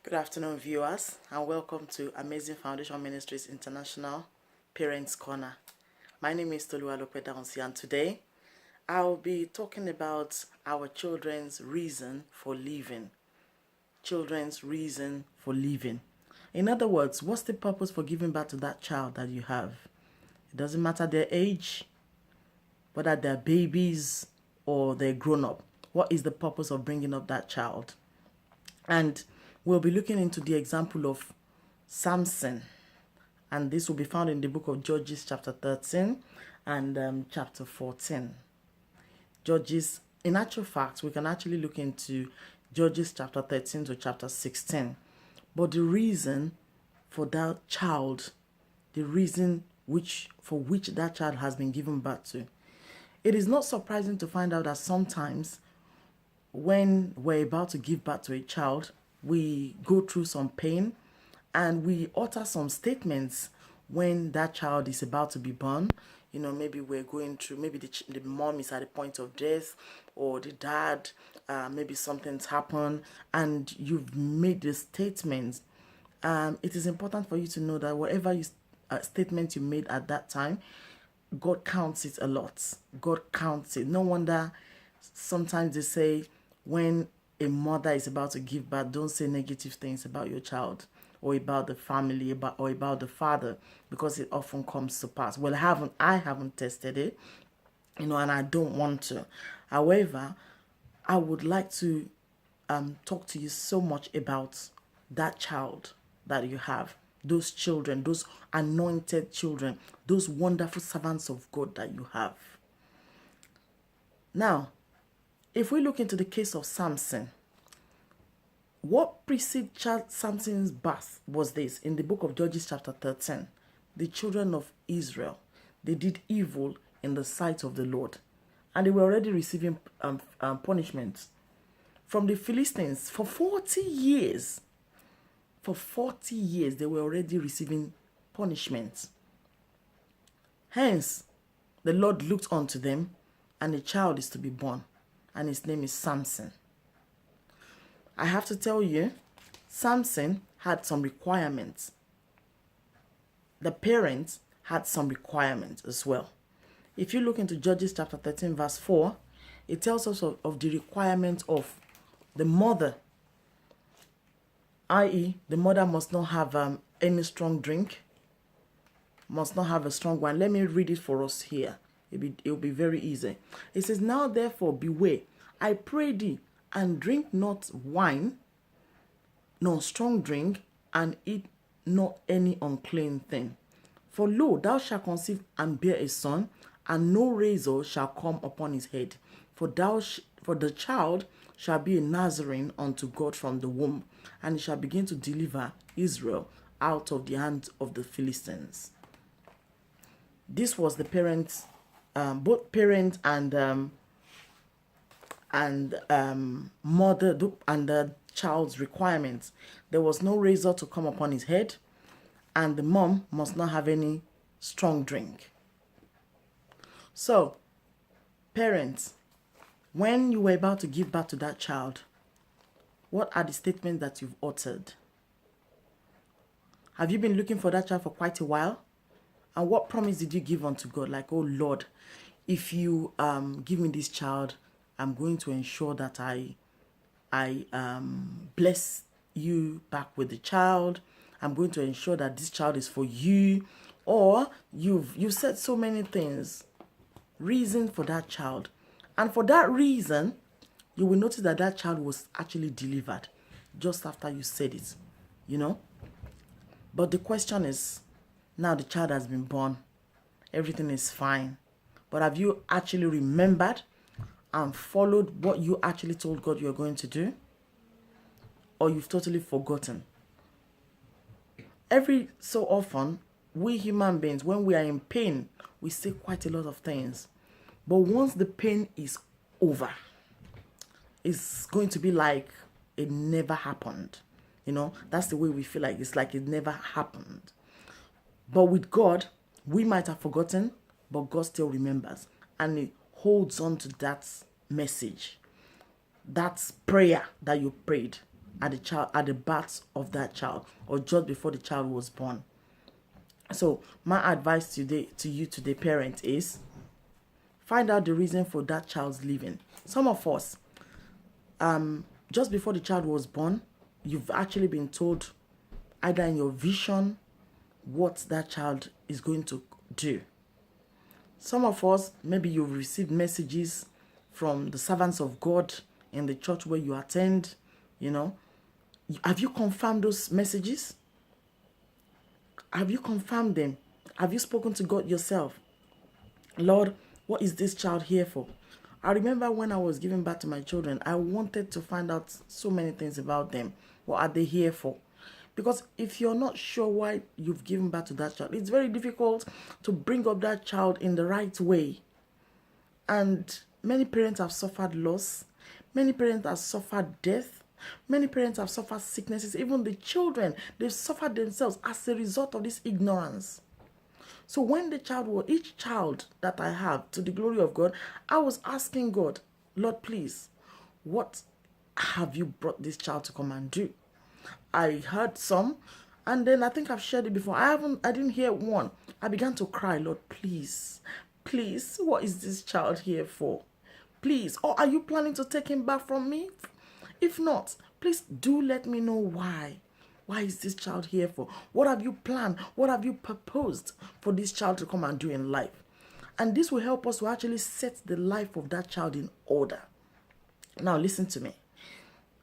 Good afternoon, viewers, and welcome to Amazing Foundation Ministries International Parents Corner. My name is Toluwalope Daunsi, and today I'll be talking about our children's reason for living. Children's reason for living. In other words, what's the purpose for giving back to that child that you have? It doesn't matter their age, whether they're babies or they're grown up. What is the purpose of bringing up that child? And we'll be looking into the example of Samson. And this will be found in the book of Judges chapter 13 and chapter 14. Judges, in actual fact, we can actually look into Judges chapter 13 to chapter 16. But the reason for that child, the reason for which that child has been given birth to, it is not surprising to find out that sometimes when we're about to give birth to a child, we go through some pain and we utter some statements when that child is about to be born. You know, maybe we're going through, maybe the mom is at the point of death, or the dad, maybe something's happened and you've made the statements. It is important for you to know that whatever statement you made at that time, God counts it a lot. God counts it. No wonder sometimes they say when a mother is about to give birth, don't say negative things about your child or about the family or about the father, because it often comes to pass. Well, I haven't tested it, and I don't want to. However, I would like to talk to you so much about that child that you have, those children, those anointed children, those wonderful servants of God that you have. Now, if we look into the case of Samson, what preceded Samson's birth was this. In the book of Judges chapter 13, the children of Israel, they did evil in the sight of the Lord. And they were already receiving punishment from the Philistines for 40 years. For 40 years, they were already receiving punishment. Hence, the Lord looked unto them, and a child is to be born, and his name is Samson. I have to tell you, Samson had some requirements. The parents had some requirements as well. If you look into Judges chapter 13 verse 4, it tells us of the requirement of the mother, i.e. the mother must not have any strong drink, must not have a strong wine. Let me read it for us here. It'll be very easy. It says, now therefore beware, I pray thee, and drink not wine, nor strong drink, and eat not any unclean thing. For lo, thou shalt conceive and bear a son, and no razor shall come upon his head. For the child shall be a Nazarene unto God from the womb, and he shall begin to deliver Israel out of the hand of the Philistines. This was the parents, both parents and mother and the child's requirements. There was no razor to come upon his head, and the mom must not have any strong drink. So, parents, when you were about to give birth to that child, what are the statements that you've uttered? Have you been looking for that child for quite a while? And what promise did you give unto God? Like, oh Lord, if you give me this child, I'm going to ensure that I bless you back with the child. I'm going to ensure that this child is for you. Or you've said so many things, reason for that child. And for that reason, you will notice that that child was actually delivered just after you said it, But the question is, now the child has been born. Everything is fine. But have you actually remembered and followed what you actually told God you're going to do? Or you've totally forgotten? Every so often, we human beings, when we are in pain, we say quite a lot of things. But once the pain is over, it's going to be like it never happened. That's the way we feel like. It's like it never happened. But with God, we might have forgotten, but God still remembers. And He holds on to that message, that prayer that you prayed. at the birth of that child, or just before the child was born. So my advice today to you today, parent, is find out the reason for that child's leaving. Some of us, just before the child was born, you've actually been told either in your vision what that child is going to do. Some of us, maybe you've received messages from the servants of God in the church where you attend, Have you confirmed those messages? Have you confirmed them? Have you spoken to God yourself? Lord, what is this child here for? I remember when I was giving birth to my children, I wanted to find out so many things about them. What are they here for? Because if you're not sure why you've given birth to that child, it's very difficult to bring up that child in the right way. And many parents have suffered loss. Many parents have suffered death. Many parents have suffered sicknesses. Even the children, they've suffered themselves as a result of this ignorance. So when each child that I have, to the glory of God, I was asking God, Lord, please, what have you brought this child to come and do? I heard some, and then I think I've shared it before. I didn't hear one. I began to cry, Lord, please, what is this child here for? Please, or are you planning to take him back from me? If not, please do let me know why. Why is this child here for? What have you planned? What have you proposed for this child to come and do in life? And this will help us to actually set the life of that child in order. Now listen to me.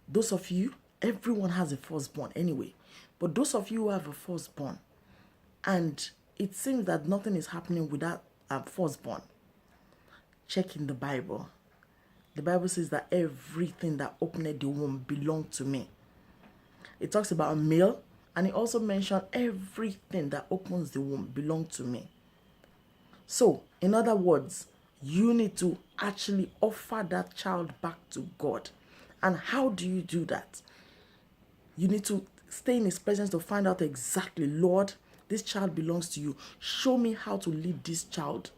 Those of you, everyone has a firstborn anyway. But those of you who have a firstborn, and it seems that nothing is happening without a firstborn, check in the Bible. The Bible says that everything that opened the womb belonged to me. It talks about a male, and it also mentioned everything that opens the womb belonged to me. So, in other words, you need to actually offer that child back to God. And how do you do that? You need to stay in His presence to find out exactly, Lord, this child belongs to you. Show me how to lead this child.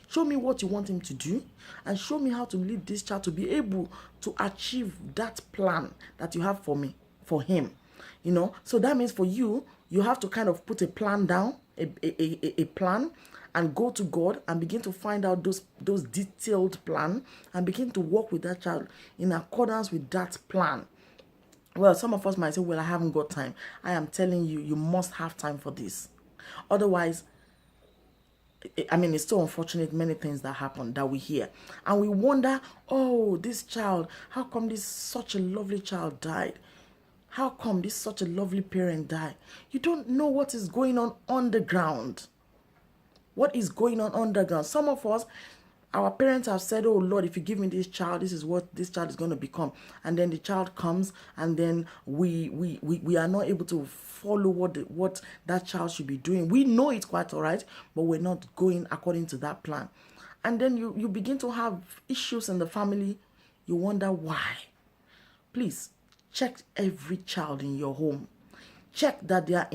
Show me what you want him to do, and show me how to lead this child to be able to achieve that plan that you have for him. So that means for you have to kind of put a plan down, a plan, and go to God and begin to find out those detailed plan and begin to work with that child in accordance with that plan. Well, some of us might say, well, I haven't got time. I am telling you, you must have time for this. Otherwise, it's so unfortunate, many things that happen that we hear. And we wonder, oh, this child, how come this such a lovely child died? How come this such a lovely parent died? You don't know what is going on the ground. What is going on underground? Some of us, our parents have said, oh Lord, if you give me this child, this is what this child is going to become. And then the child comes, and then we are not able to follow what that child should be doing. We know it's quite all right, but we're not going according to that plan. And then you begin to have issues in the family. You wonder why. Please, check every child in your home. Check that they are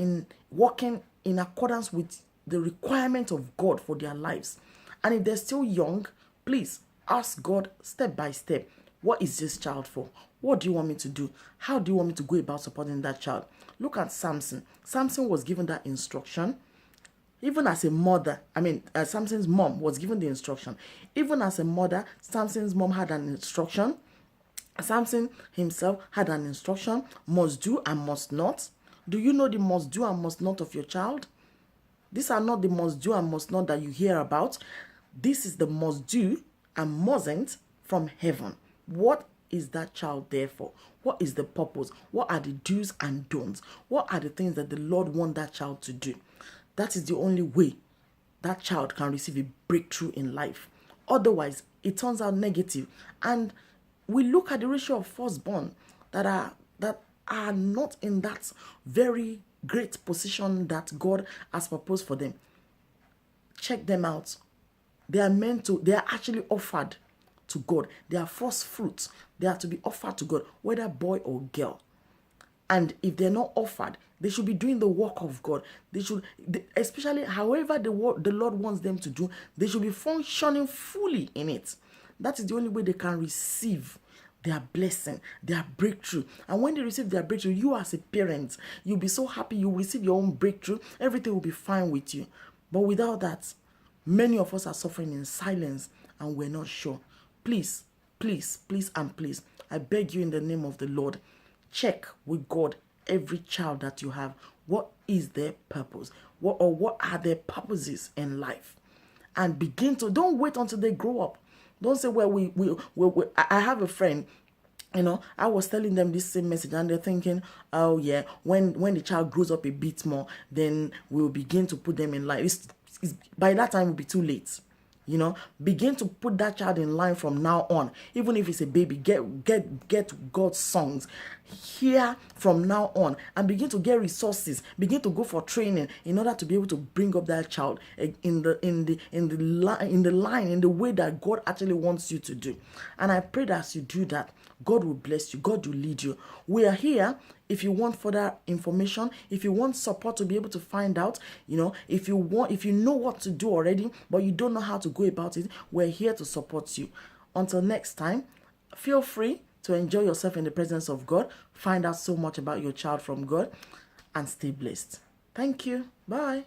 working in accordance with the requirement of God for their lives. And if they're still young, please ask God step by step, what is this child for? What do you want me to do? How do you want me to go about supporting that child? Look at Samson. Samson was given that instruction. Even as a mother, Samson's mom was given the instruction. Even as a mother, Samson's mom had an instruction. Samson himself had an instruction, must do and must not. Do you know the must do and must not of your child? These are not the must do and must not that you hear about. This is the must do and mustn't from heaven. What is that child there for? What is the purpose? What are the do's and don'ts? What are the things that the Lord wants that child to do? That is the only way that child can receive a breakthrough in life. Otherwise, it turns out negative. And we look at the ratio of firstborn that are not in that very great position that God has proposed for them. Check them out. They are actually offered to God. They are first fruits. They are to be offered to God, whether boy or girl. And if they're not offered, they should be doing the work of God. Especially however the Lord wants them to do, they should be functioning fully in it. That is the only way they can receive their blessing, their breakthrough. And when they receive their breakthrough, you as a parent, you'll be so happy. You will receive your own breakthrough. Everything will be fine with you. But without that, many of us are suffering in silence and we're not sure. Please, please, please, and please, I beg you in the name of the Lord, check with God every child that you have. What is their purpose? What are their purposes in life? And begin to, don't wait until they grow up. Don't say, well, I have a friend, I was telling them this same message and they're thinking, oh yeah, when the child grows up a bit more, then we'll begin to put them in line. By that time, it will be too late. Begin to put that child in line from now on. Even if it's a baby, get God's songs here from now on, and begin to get resources. Begin to go for training in order to be able to bring up that child in the line, in the way that God actually wants you to do. And I pray that as you do that, God will bless you. God will lead you. We are here. If you want further information, if you want support to be able to find out, if you know what to do already, but you don't know how to go about it, we're here to support you. Until next time, feel free to enjoy yourself in the presence of God, find out so much about your child from God, and stay blessed. Thank you. Bye.